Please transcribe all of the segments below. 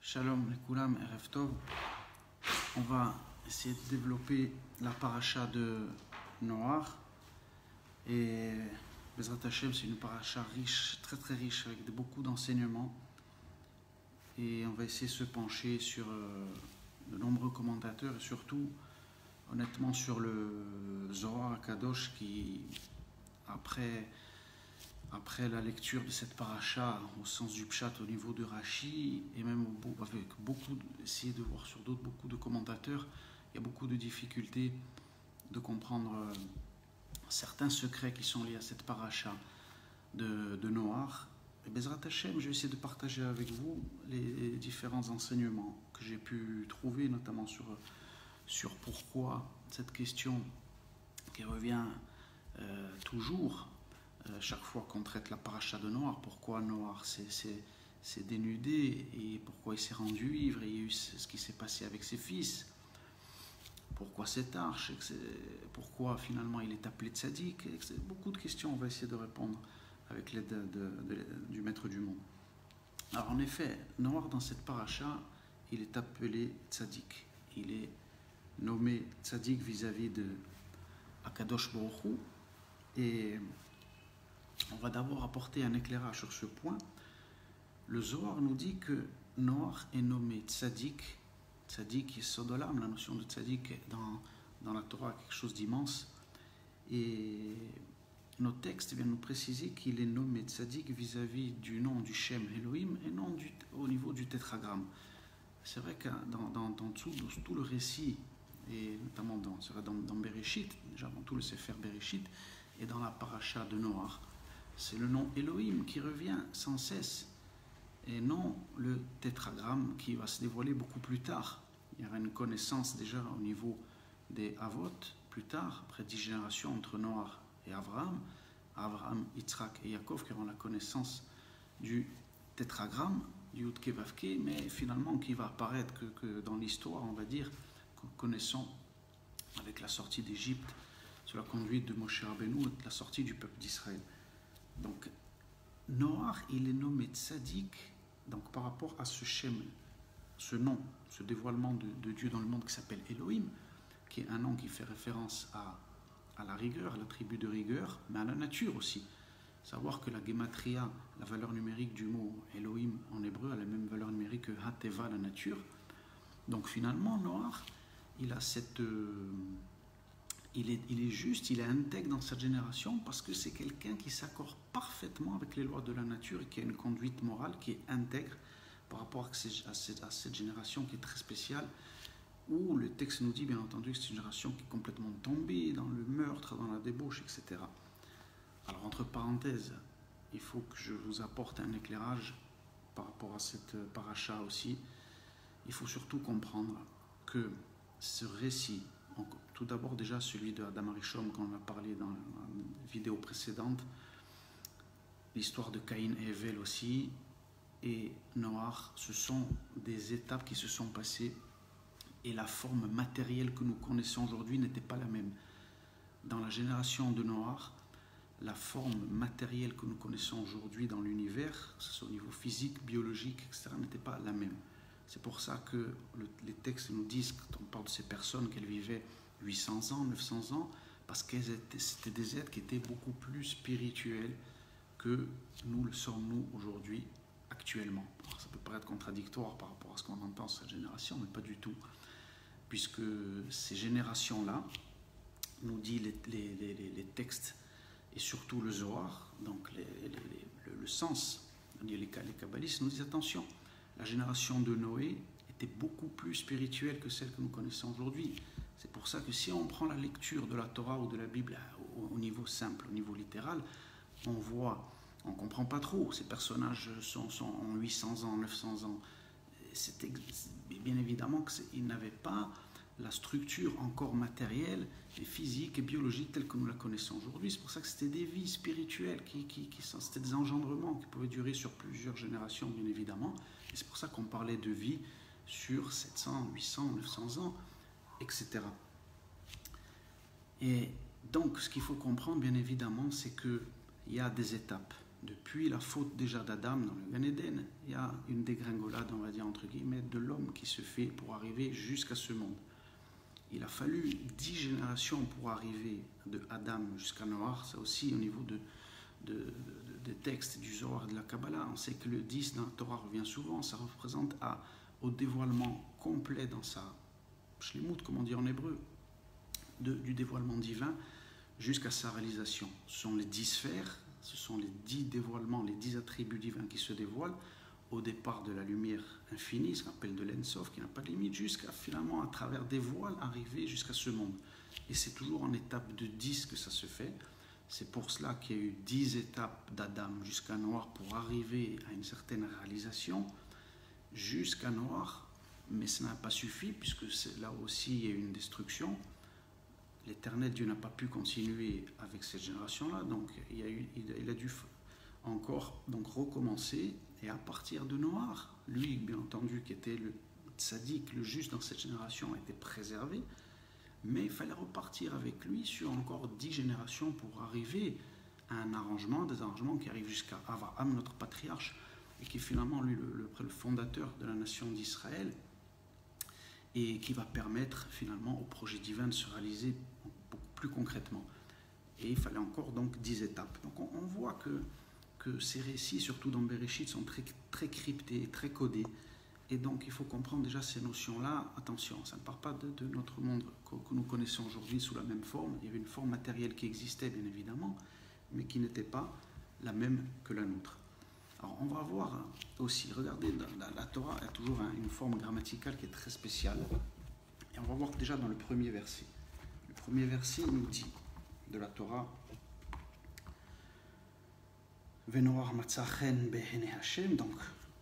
Shalom les Koulam, Erev Tov. On va essayer de développer la paracha de Noach. Et Bezrat Hashem, c'est une paracha riche, très très riche, avec beaucoup d'enseignements. Et on va essayer de se pencher sur de nombreux commentateurs et surtout, honnêtement, sur le Zohar Kadosh qui, après la lecture de cette paracha au sens du pshat au niveau de Rashi et même avec essayer de voir sur beaucoup de commentateurs, il y a beaucoup de difficultés de comprendre certains secrets qui sont liés à cette paracha de Noach. Et Bezrat Hashem, je vais essayer de partager avec vous les différents enseignements que j'ai pu trouver, notamment sur pourquoi cette question qui revient toujours chaque fois qu'on traite la paracha de Noach, pourquoi Noach s'est dénudé et pourquoi il s'est rendu ivre et il y a eu ce qui s'est passé avec ses fils, pourquoi cette arche, pourquoi finalement il est appelé Tzadik, beaucoup de questions. On va essayer de répondre avec l'aide du maître du monde. Alors en effet, Noach dans cette paracha, il est appelé Tzadik, il est nommé Tzadik vis-à-vis de Akadosh Baruch Hu. Et on va d'abord apporter un éclairage sur ce point. Le Zohar nous dit que Noach est nommé Tzadik. Tzadik est Sodolam, la notion de Tzadik dans la Torah, quelque chose d'immense. Et nos textes viennent nous préciser qu'il est nommé Tzadik vis-à-vis du nom du Shem Elohim et non au niveau du tétragramme. C'est vrai que dans tout le récit, et notamment dans Bereshit, déjà dans tout le Sefer Bereshit, et dans la paracha de Noach, c'est le nom Elohim qui revient sans cesse, et non le tétragramme qui va se dévoiler beaucoup plus tard. Il y aura une connaissance déjà au niveau des Avot, plus tard, après 10 générations entre Noach et Abraham, Yitzhak et Yaakov qui auront la connaissance du tétragramme, du Yud Keh Vav Keh, mais finalement qui va apparaître que dans l'histoire, on va dire, que nous connaissons avec la sortie d'Égypte, sur la conduite de Moshe Rabbeinu et la sortie du peuple d'Israël. Donc, Noach, il est nommé Tzadik, donc par rapport à ce Shem, ce nom, ce dévoilement de Dieu dans le monde qui s'appelle Elohim, qui est un nom qui fait référence à la rigueur, à l'attribut de rigueur, mais à la nature aussi. Savoir que la Gematria, la valeur numérique du mot Elohim en hébreu, a la même valeur numérique que Hateva, la nature. Donc finalement, Noach, il a cette... Il est juste, il est intègre dans cette génération parce que c'est quelqu'un qui s'accorde parfaitement avec les lois de la nature et qui a une conduite morale qui est intègre par rapport à cette génération qui est très spéciale, où le texte nous dit bien entendu que c'est une génération qui est complètement tombée dans le meurtre, dans la débauche, etc. Alors entre parenthèses, il faut que je vous apporte un éclairage par rapport à cette paracha aussi. Il faut surtout comprendre que ce récit, tout d'abord déjà celui de Adam Arishon qu'on a parlé dans la vidéo précédente, l'histoire de Caïn et Hevel aussi, et Noach, ce sont des étapes qui se sont passées et la forme matérielle que nous connaissons aujourd'hui n'était pas la même. Dans la génération de Noach, la forme matérielle que nous connaissons aujourd'hui dans l'univers, que ce soit au niveau physique, biologique, etc., n'était pas la même. C'est pour ça que les textes nous disent, quand on parle de ces personnes, qu'elles vivaient 800 ans, 900 ans, parce que c'était des êtres qui étaient beaucoup plus spirituels que nous le sommes, nous, aujourd'hui, actuellement. Alors, ça peut paraître contradictoire par rapport à ce qu'on entend sur cette génération, mais pas du tout. Puisque ces générations-là, nous dit les textes, et surtout le Zohar, donc le sens, les kabbalistes nous disent attention, la génération de Noé était beaucoup plus spirituelle que celle que nous connaissons aujourd'hui. C'est pour ça que si on prend la lecture de la Torah ou de la Bible au niveau simple, au niveau littéral, on voit, on ne comprend pas trop. Ces personnages sont en 800 ans, 900 ans. Bien évidemment qu'ils n'avaient pas la structure encore matérielle, et physique et biologique telle que nous la connaissons aujourd'hui. C'est pour ça que c'était des vies spirituelles, c'était des engendrements qui pouvaient durer sur plusieurs générations, bien évidemment. Et c'est pour ça qu'on parlait de vie sur 700, 800, 900 ans, etc. Et donc, ce qu'il faut comprendre, bien évidemment, c'est qu'il y a des étapes. depuis la faute déjà d'Adam dans le Gan Eden, il y a une dégringolade, on va dire entre guillemets, de l'homme qui se fait pour arriver jusqu'à ce monde. Il a fallu 10 générations pour arriver de Adam jusqu'à Noach. Ça aussi au niveau des textes du Zohar et de la Kabbalah, on sait que le 10 dans la Torah revient souvent, ça représente au dévoilement complet dans sa shlemut, comme on dit en hébreu, du dévoilement divin jusqu'à sa réalisation. Ce sont les 10 sphères, ce sont les 10 dévoilements, les 10 attributs divins qui se dévoilent au départ de la lumière infinie, ce qu'on appelle de l'Ensof, qui n'a pas de limite, jusqu'à finalement, à travers des voiles, arriver jusqu'à ce monde. Et c'est toujours en étape de 10 que ça se fait. C'est pour cela qu'il y a eu 10 étapes d'Adam jusqu'à Noach pour arriver à une certaine réalisation, jusqu'à Noach, mais ça n'a pas suffi, puisque là aussi il y a eu une destruction. L'Éternel Dieu n'a pas pu continuer avec cette génération-là, donc il a dû encore donc recommencer, et à partir de Noach, lui bien entendu qui était le tzaddik, le juste dans cette génération, a été préservé, mais il fallait repartir avec lui sur encore 10 générations pour arriver à un arrangement, des arrangements qui arrivent jusqu'à Abraham, notre patriarche, et qui est finalement lui le fondateur de la nation d'Israël, et qui va permettre finalement au projet divin de se réaliser beaucoup plus concrètement. Et il fallait encore donc 10 étapes. Donc on voit que ces récits, surtout dans Bereshit, sont très, très cryptés, très codés. Et donc il faut comprendre déjà ces notions-là. Attention, ça ne part pas de notre monde que nous connaissons aujourd'hui sous la même forme. Il y avait une forme matérielle qui existait bien évidemment, mais qui n'était pas la même que la nôtre. Alors on va voir aussi, regardez, la Torah a toujours une forme grammaticale qui est très spéciale. Et on va voir déjà dans le premier verset. Le premier verset nous dit de la Torah, Venoach matza chen behene Hashem, donc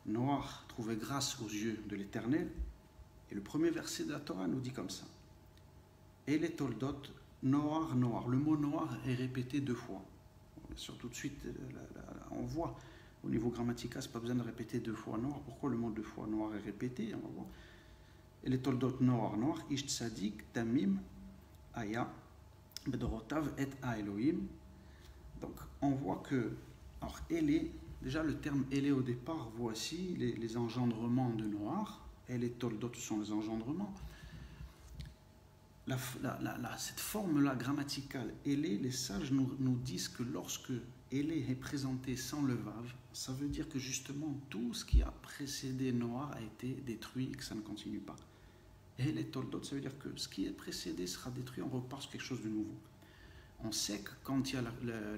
Noach trouvait grâce aux yeux de l'Éternel. Et le premier verset de la Torah nous dit comme ça. Ele toldot Noach Noach. Le mot Noach est répété 2 fois. Bien sûr, tout de suite, on voit au niveau grammatical, c'est pas besoin de répéter 2 fois Noach. Pourquoi le mot 2 fois Noach est répété? On va voir. Ele toldot Noach Noach ish tzadik tamim aya bedorotav et a Elohim. Donc, on voit que alors, Élé, déjà le terme Élé au départ, voici les engendrements de Noach. Élé toldot sont les engendrements. Cette forme-là grammaticale, Élé, les sages nous disent que lorsque Élé est présenté sans le vav, ça veut dire que justement tout ce qui a précédé Noach a été détruit et que ça ne continue pas. Élé toldot, ça veut dire que ce qui est précédé sera détruit, on repart sur quelque chose de nouveau. On sait que quand il y a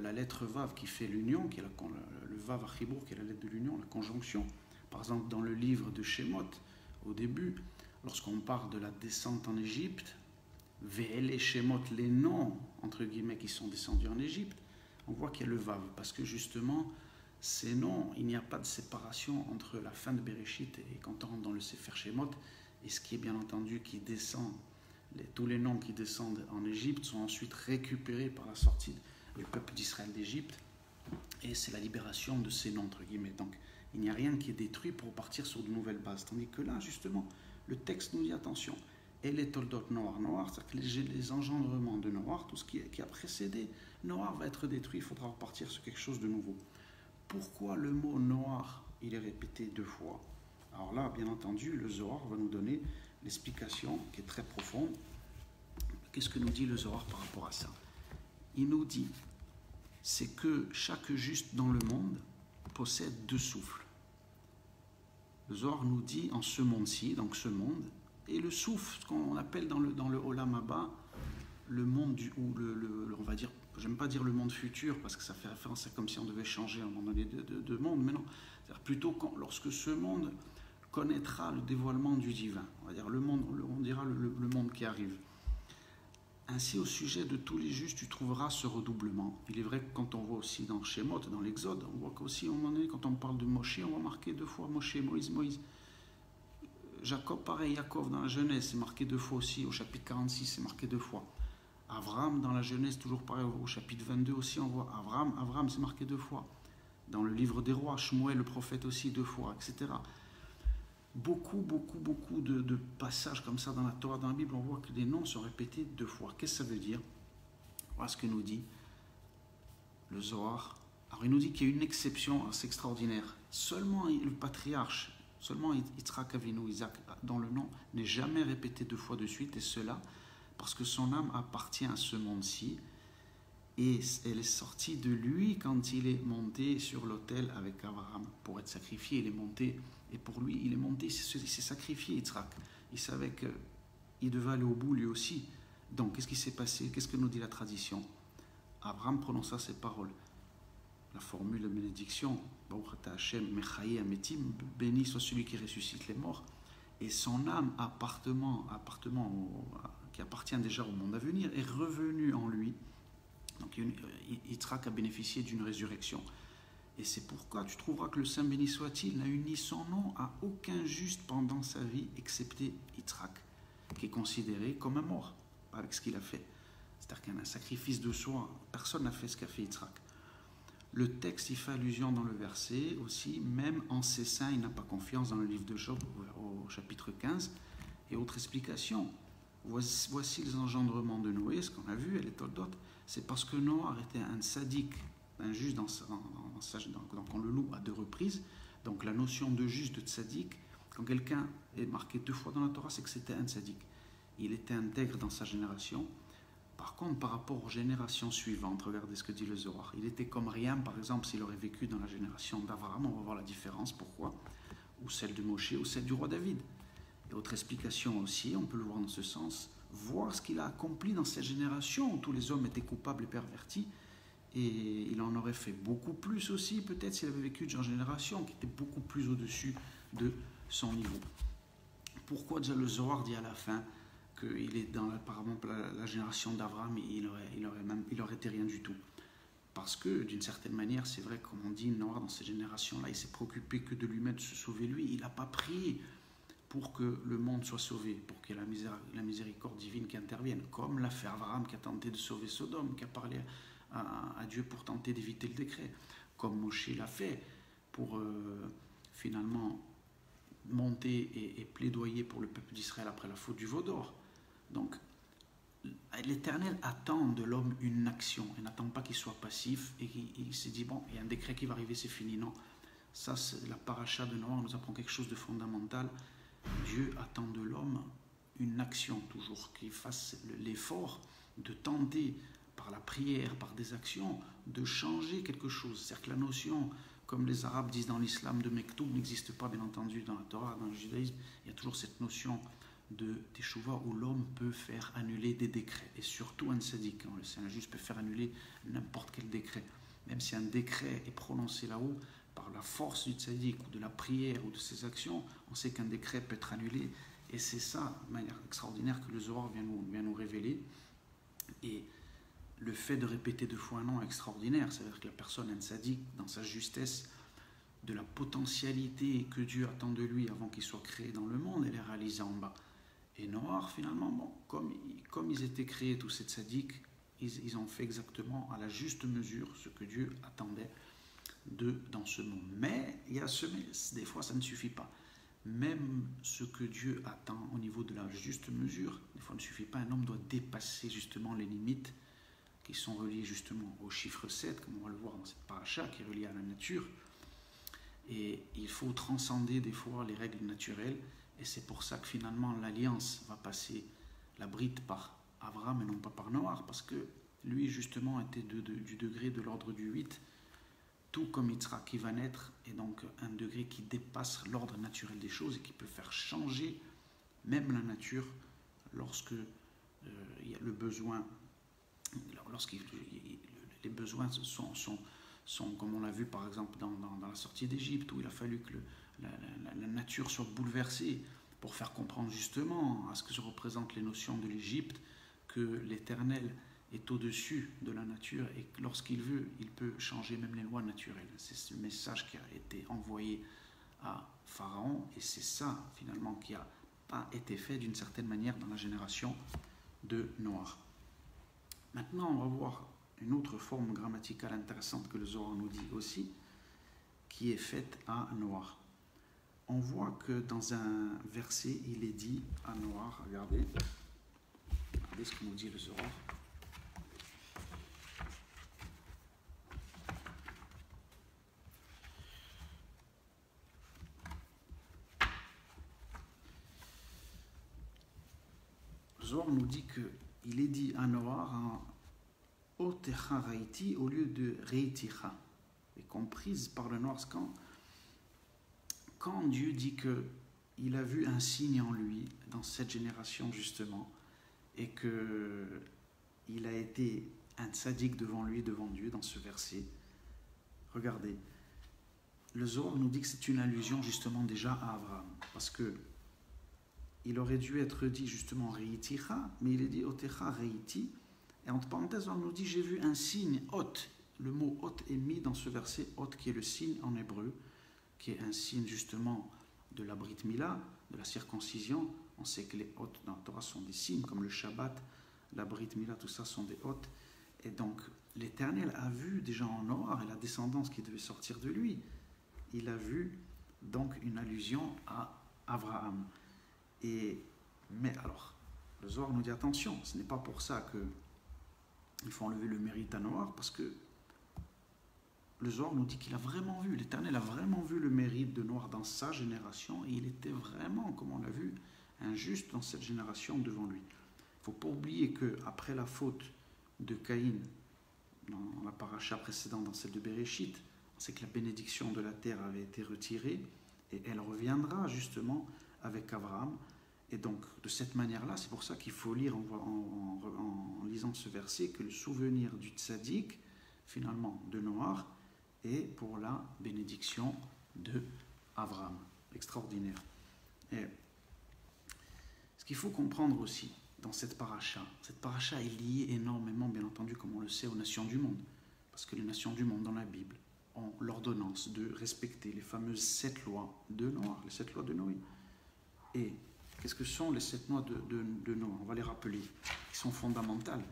la lettre Vav qui fait l'union, qui est le Vav Achibour, qui est la lettre de l'union, la conjonction, par exemple dans le livre de Shemot, au début, lorsqu'on parle de la descente en Égypte, Ve'ele Shemot, les noms, entre guillemets, qui sont descendus en Égypte, on voit qu'il y a le Vav, parce que justement, ces noms, il n'y a pas de séparation entre la fin de Bereshit et quand on rentre dans le Sefer Shemot, et ce qui est bien entendu qui descend. Tous les noms qui descendent en Égypte sont ensuite récupérés par la sortie du peuple d'Israël d'Égypte, et c'est la libération de ces noms, entre guillemets. Donc, il n'y a rien qui est détruit pour partir sur de nouvelles bases. Tandis que là, justement, le texte nous dit attention. Et les toldot Noach, c'est-à-dire que les engendrements de Noach, tout ce qui a précédé Noach va être détruit, il faudra repartir sur quelque chose de nouveau. Pourquoi le mot Noach, il est répété 2 fois? Alors là, bien entendu, le Zohar va nous donner l'explication qui est très profonde. Qu'est-ce que nous dit le Zohar par rapport à ça? Il nous dit, c'est que chaque juste dans le monde possède 2 souffles. Le Zohar nous dit en ce monde-ci, donc ce monde, et le souffle, ce qu'on appelle dans le Olam Haba, le monde on va dire, j'aime pas dire le monde futur parce que ça fait référence à comme si on devait changer à un moment donné de monde, mais non, c'est-à-dire plutôt lorsque ce monde connaîtra le dévoilement du divin, on va dire on dira le monde qui arrive. Ainsi, au sujet de tous les justes, tu trouveras ce redoublement. Il est vrai que quand on voit aussi dans Shemot, dans l'Exode, on voit qu'aussi, quand on parle de Moshe, on va marquer 2 fois Moshe, Moïse, Moïse. Jacob, pareil, Yaakov dans la Genèse, c'est marqué 2 fois aussi, au chapitre 46, c'est marqué 2 fois. Abraham dans la Genèse, toujours pareil, au chapitre 22 aussi, on voit Abraham, c'est marqué 2 fois. Dans le livre des rois, Shmuel, le prophète aussi 2 fois, etc. Beaucoup de passages comme ça dans la Torah, dans la Bible, on voit que les noms sont répétés 2 fois. Qu'est-ce que ça veut dire? Voilà ce que nous dit le Zohar Alors il nous dit qu'il y a une exception assez extraordinaire. Seulement le patriarche, seulement Yitzhak Avinu, Isaac, dont le nom n'est jamais répété 2 fois de suite, et cela parce que son âme appartient à ce monde-ci, et elle est sortie de lui quand il est monté sur l'autel avec Abraham pour être sacrifié. Il est monté, et pour lui, il est monté, il s'est sacrifié, Yitzhak. Il savait qu'il devait aller au bout lui aussi. Donc, qu'est-ce qui s'est passé? Qu'est-ce que nous dit la tradition? Abraham prononça ces paroles. La formule de bénédiction, béni soit celui qui ressuscite les morts, et son âme qui appartient déjà au monde à venir est revenue en lui. Donc Yitzhak a bénéficié d'une résurrection. Et c'est pourquoi tu trouveras que le Saint béni soit-il n'a uni son nom à aucun juste pendant sa vie, excepté Yitzhak, qui est considéré comme un mort avec ce qu'il a fait. C'est-à-dire qu'un sacrifice de soi, personne n'a fait ce qu'a fait Yitzhak. Le texte y fait allusion dans le verset aussi, même en ses saints, il n'a pas confiance, dans le livre de Job au chapitre 15. Et autre explication, voici les engendrements de Noé, ce qu'on a vu, et les Toldot, c'est parce que Noah était un sadique, un juge donc on le loue à 2 reprises. Donc la notion de juge, de tzaddik, quand quelqu'un est marqué 2 fois dans la Torah, c'est que c'était un tzaddik. Il était intègre dans sa génération. Par contre, par rapport aux générations suivantes, regardez ce que dit le Zohar. Il était comme rien, par exemple, s'il aurait vécu dans la génération d'Abraham, on va voir la différence, pourquoi, ou celle de Moshe, ou celle du roi David. Et autre explication aussi, on peut le voir dans ce sens, voir ce qu'il a accompli dans cette génération où tous les hommes étaient coupables et pervertis, et il en aurait fait beaucoup plus aussi, peut-être s'il avait vécu dans une génération qui était beaucoup plus au-dessus de son niveau. Pourquoi déjà le Zohar dit à la fin qu'il est dans apparemment la génération d'Abraham, il aurait été rien du tout? Parce que d'une certaine manière, c'est vrai, comme on dit, Noah dans ces générations-là, il s'est préoccupé que de lui-même, de se sauver lui. Il n'a pas prié pour que le monde soit sauvé, pour qu'il y ait la miséricorde divine qui intervienne, comme l'a fait Abraham qui a tenté de sauver Sodome, qui a parlé à Dieu pour tenter d'éviter le décret, comme Moshe l'a fait pour finalement monter et plaidoyer pour le peuple d'Israël après la faute du veau d'or. Donc, l'Éternel attend de l'homme une action. Il n'attend pas qu'il soit passif et qu'il s'est dit, bon, il y a un décret qui va arriver, c'est fini. Non, ça, c'est la paracha de Noah, nous apprend quelque chose de fondamental. Dieu attend de l'homme une action toujours, qu'il fasse l'effort de tenter, par la prière, par des actions, de changer quelque chose. C'est-à-dire que la notion, comme les Arabes disent dans l'islam, de Mektoub n'existe pas, bien entendu, dans la Torah, dans le judaïsme. Il y a toujours cette notion de Teshuvah où l'homme peut faire annuler des décrets, et surtout un tzaddik, un juge peut faire annuler n'importe quel décret, même si un décret est prononcé là-haut par la force du tzaddik ou de la prière ou de ses actions, on sait qu'un décret peut être annulé, et c'est ça, de manière extraordinaire, que le Zohar vient nous révéler. Et le fait de répéter 2 fois un nom est extraordinaire, c'est-à-dire que la personne a un tzaddik dans sa justesse de la potentialité que Dieu attend de lui avant qu'il soit créé dans le monde, elle est réalisée en bas. Et Noah, finalement, bon, comme ils étaient créés, tous ces tzaddiks, ils ont fait exactement à la juste mesure ce que Dieu attendait dans ce monde. Mais des fois, ça ne suffit pas. Même ce que Dieu attend au niveau de la juste mesure, des fois, ne suffit pas. Un homme doit dépasser justement les limites qui sont reliées justement au chiffre 7, comme on va le voir dans cette paracha, qui est reliée à la nature. Et il faut transcender des fois les règles naturelles. Et c'est pour ça que finalement l'alliance va passer la bride par Abraham et non pas par Noah, parce que lui justement était du degré de l'ordre du 8, tout comme Yitzhak qui va naître, et donc un degré qui dépasse l'ordre naturel des choses et qui peut faire changer même la nature lorsque il y a le besoin, les besoins sont, comme on l'a vu par exemple dans la sortie d'Égypte, où il a fallu que la nature soit bouleversée pour faire comprendre justement à ce que se représentent les notions de l'Égypte, que l'Éternel est au-dessus de la nature et que lorsqu'il veut, il peut changer même les lois naturelles. C'est ce message qui a été envoyé à Pharaon, et c'est ça finalement qui a pas été fait d'une certaine manière dans la génération de Noah. Maintenant, on va voir une autre forme grammaticale intéressante que le Zohar nous dit aussi, qui est faite à Noah. On voit que dans un verset, il est dit à Noah, regardez ce que nous dit le Zohar. Zohar nous dit qu'il est dit à Noach Otecha Raiti au lieu de Reiticha, et comprise par le Noach quand Dieu dit qu'il a vu un signe en lui dans cette génération justement, et qu'il a été un tzaddik devant lui, devant Dieu, dans ce verset. Regardez, le Zohar nous dit que c'est une allusion justement déjà à Abraham, parce que il aurait dû être dit justement Reiticha, mais il est dit Otecha Reiti, et entre parenthèses on nous dit j'ai vu un signe Ot. Le mot Ot est mis dans ce verset, Ot qui est le signe en hébreu, qui est un signe justement de la Brit Mila, de la circoncision. On sait que les Ot dans la Torah sont des signes, comme le Shabbat, la Brit Mila, tout ça sont des Ot. Et donc l'Éternel a vu déjà en Noach et la descendance qui devait sortir de lui. Il a vu donc une allusion à Abraham. Mais alors, le Zohar nous dit attention, ce n'est pas pour ça qu'il faut enlever le mérite à Noach, parce que le Zohar nous dit qu'il a vraiment vu, l'Éternel a vraiment vu le mérite de Noach dans sa génération, et il était vraiment, comme on l'a vu, un juste dans cette génération devant lui. Il ne faut pas oublier qu'après la faute de Caïn, dans la paracha précédente, dans celle de Bereshit, on sait que la bénédiction de la terre avait été retirée, et elle reviendra justement avec Abraham. Et donc, de cette manière-là, c'est pour ça qu'il faut lire en lisant ce verset que le souvenir du tzaddik, finalement, de Noach, est pour la bénédiction de Abraham. Extraordinaire. Et ce qu'il faut comprendre aussi dans cette paracha est liée énormément, bien entendu, comme on le sait, aux nations du monde. Parce que les nations du monde, dans la Bible, ont l'ordonnance de respecter les fameuses 7 lois de Noach, les 7 lois de Noé. Et qu'est-ce que sont les 7 lois de Noé? On va les rappeler, qui sont fondamentales.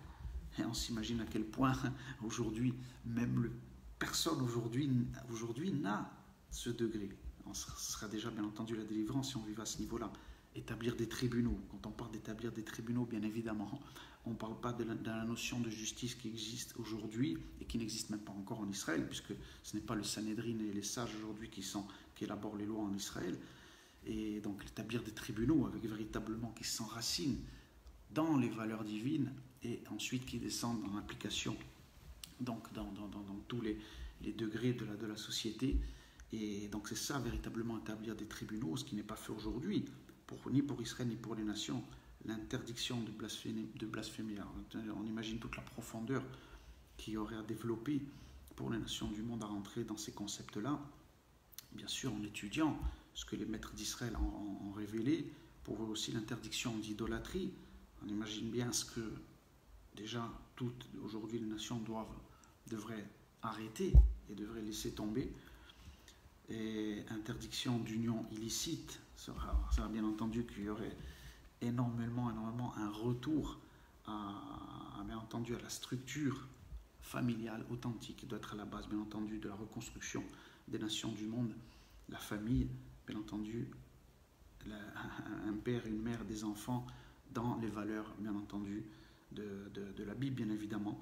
Et on s'imagine à quel point, aujourd'hui, même personne aujourd'hui n'a ce degré. Ce sera déjà, bien entendu, la délivrance si on vivait à ce niveau-là. Établir des tribunaux. Quand on parle d'établir des tribunaux, bien évidemment, on ne parle pas de la notion de justice qui existe aujourd'hui et qui n'existe même pas encore en Israël, puisque ce n'est pas le Sanhédrin et les sages aujourd'hui qui élaborent les lois en Israël. Et donc établir des tribunaux avec véritablement qui s'enracinent dans les valeurs divines et ensuite qui descendent dans l'application, donc dans tous les degrés de la société. Et donc c'est ça véritablement établir des tribunaux, ce qui n'est pas fait aujourd'hui, ni pour Israël ni pour les nations. L'interdiction de blasphémer. Alors, on imagine toute la profondeur qu'il y aurait à développer pour les nations du monde à rentrer dans ces concepts-là. Bien sûr, en étudiant ce que les maîtres d'Israël ont révélé, pour eux aussi l'interdiction d'idolâtrie. On imagine bien ce que déjà toutes aujourd'hui les nations devraient arrêter et devraient laisser tomber. Et interdiction d'union illicite, ça sera bien entendu qu'il y aurait énormément un retour bien entendu à la structure familiale authentique qui doit être à la base bien entendu de la reconstruction des nations du monde, la famille, bien entendu un père et une mère, des enfants dans les valeurs bien entendu de la Bible, bien évidemment.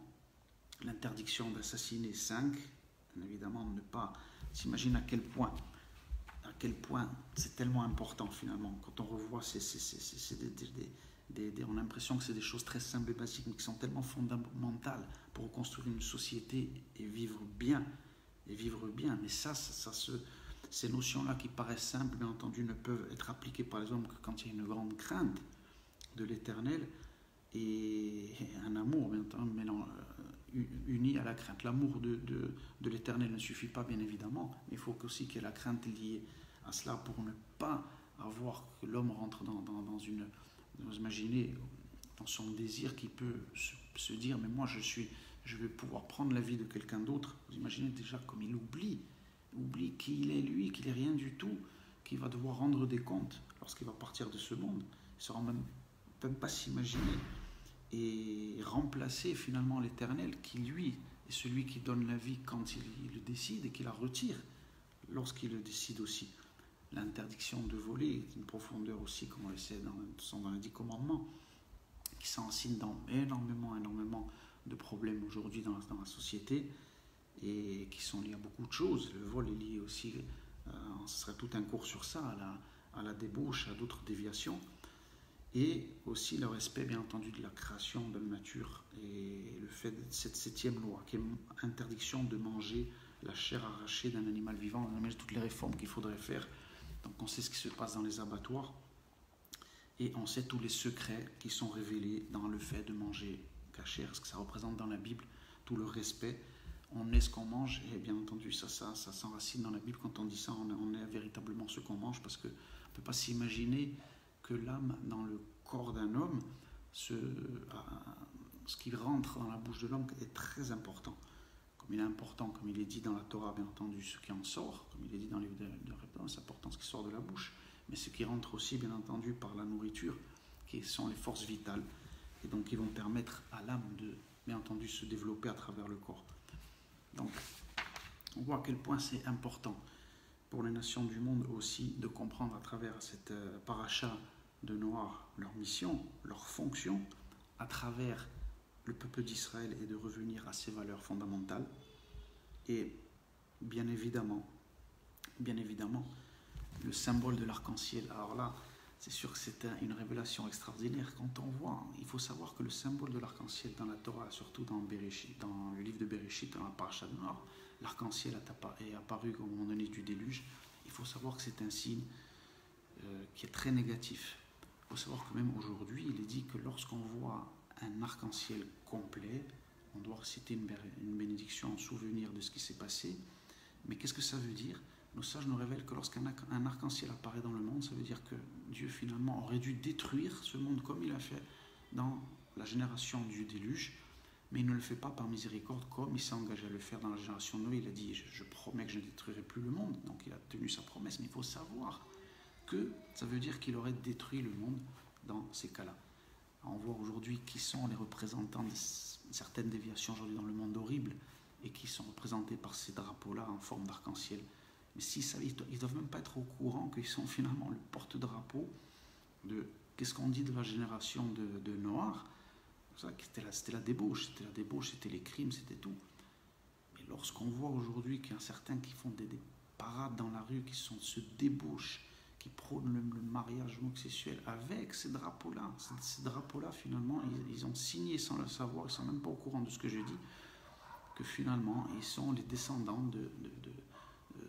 L'interdiction d'assassiner 5, bien évidemment, ne pas s'imaginer à quel point c'est tellement important finalement. Quand on revoit, on a l'impression que c'est des choses très simples et basiques, mais qui sont tellement fondamentales pour reconstruire une société et vivre bien. Mais ces notions-là qui paraissent simples, bien entendu, ne peuvent être appliquées par les hommes que quand il y a une grande crainte de l'Éternel et un amour, bien entendu, uni à la crainte. L'amour de l'Éternel ne suffit pas, bien évidemment, mais il faut aussi qu'il y ait la crainte liée à cela pour ne pas avoir que l'homme rentre vous imaginez, dans son désir qui peut se dire, mais moi je vais pouvoir prendre la vie de quelqu'un d'autre. Vous imaginez déjà comme il oublie qui il est lui, qu'il n'est rien du tout, qu'il va devoir rendre des comptes lorsqu'il va partir de ce monde. Il ne saura même pas s'imaginer et remplacer finalement l'Éternel qui lui est celui qui donne la vie quand il le décide et qui la retire lorsqu'il le décide aussi. L'interdiction de voler est une profondeur aussi, comme on le sait, dans les 10 commandements, qui s'enracinent dans énormément de problèmes aujourd'hui dans la société et qui sont liés à beaucoup de choses. Le vol est lié aussi, ce serait tout un cours sur ça, à la débauche, à d'autres déviations. et aussi le respect, bien entendu, de la création, de la nature, et le fait de cette 7e loi, qui est l'interdiction de manger la chair arrachée d'un animal vivant. On a toutes les réformes qu'il faudrait faire. Donc on sait ce qui se passe dans les abattoirs, et on sait tous les secrets qui sont révélés dans le fait de manger la chair, ce que ça représente dans la Bible, tout le respect. On est ce qu'on mange, et bien entendu, ça s'enracine dans la Bible. Quand on dit ça, on est véritablement ce qu'on mange, parce qu'on ne peut pas s'imaginer que l'âme dans le corps d'un homme, ce qui rentre dans la bouche de l'homme est très important. Comme il est important, comme il est dit dans la Torah, bien entendu, ce qui en sort, comme il est dit dans les livres de Réponse, c'est important ce qui sort de la bouche, mais ce qui rentre aussi, bien entendu, par la nourriture, qui sont les forces vitales, et donc qui vont permettre à l'âme de, bien entendu, se développer à travers le corps. Donc, on voit à quel point c'est important pour les nations du monde aussi de comprendre à travers cette paracha de Noach leur mission, leur fonction, à travers le peuple d'Israël, et de revenir à ses valeurs fondamentales. Et bien évidemment, le symbole de l'arc-en-ciel. Alors là, c'est sûr que c'est une révélation extraordinaire. Quand on voit, il faut savoir que le symbole de l'arc-en-ciel dans la Torah, surtout dans Bereshit, dans le livre de Bereshit, dans la paracha de Noach, l'arc-en-ciel est apparu au moment donné du déluge. Il faut savoir que c'est un signe qui est très négatif. Il faut savoir que même aujourd'hui, il est dit que lorsqu'on voit un arc-en-ciel complet, on doit reciter une bénédiction en souvenir de ce qui s'est passé. Mais qu'est-ce que ça veut dire? Nos sages nous révèlent que lorsqu'un arc-en-ciel apparaît dans le monde, ça veut dire que Dieu finalement aurait dû détruire ce monde comme il a fait dans la génération du déluge, mais il ne le fait pas par miséricorde comme il s'est engagé à le faire dans la génération de Noé. Il a dit je promets que je ne détruirai plus le monde, donc il a tenu sa promesse, mais il faut savoir que ça veut dire qu'il aurait détruit le monde dans ces cas-là. On voit aujourd'hui qui sont les représentants de certaines déviations aujourd'hui dans le monde horrible, et qui sont représentés par ces drapeaux-là en forme d'arc-en-ciel. Mais si ça, ils ne doivent même pas être au courant qu'ils sont finalement le porte-drapeau de qu'est-ce qu'on dit de la génération de Noach. C'était la débauche, c'était les crimes, c'était tout. Mais lorsqu'on voit aujourd'hui qu'il y a certains qui font des parades dans la rue, qui se débauchent, qui prônent le mariage homosexuel avec ces drapeaux-là. Ces drapeaux-là, finalement, ils ont signé sans le savoir, ils ne sont même pas au courant de ce que je dis, que finalement, ils sont les descendants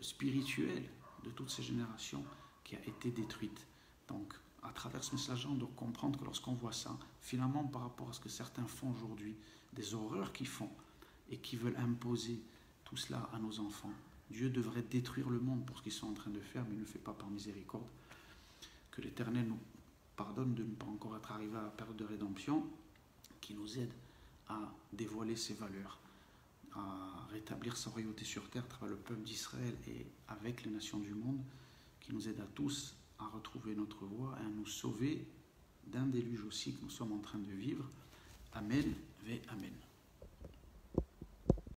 spirituels de toutes ces générations qui a été détruite. Donc, à travers ce message, on doit comprendre que lorsqu'on voit ça, finalement, par rapport à ce que certains font aujourd'hui, des horreurs qu'ils font, et qui veulent imposer tout cela à nos enfants, Dieu devrait détruire le monde pour ce qu'ils sont en train de faire, mais il ne le fait pas par miséricorde. Que l'Éternel nous pardonne de ne pas encore être arrivé à la période de rédemption, qui nous aide à dévoiler ses valeurs, à rétablir sa royauté sur terre à travers le peuple d'Israël et avec les nations du monde, qui nous aide à tous à retrouver notre voie et à nous sauver d'un déluge aussi que nous sommes en train de vivre. Amen, ve Amen.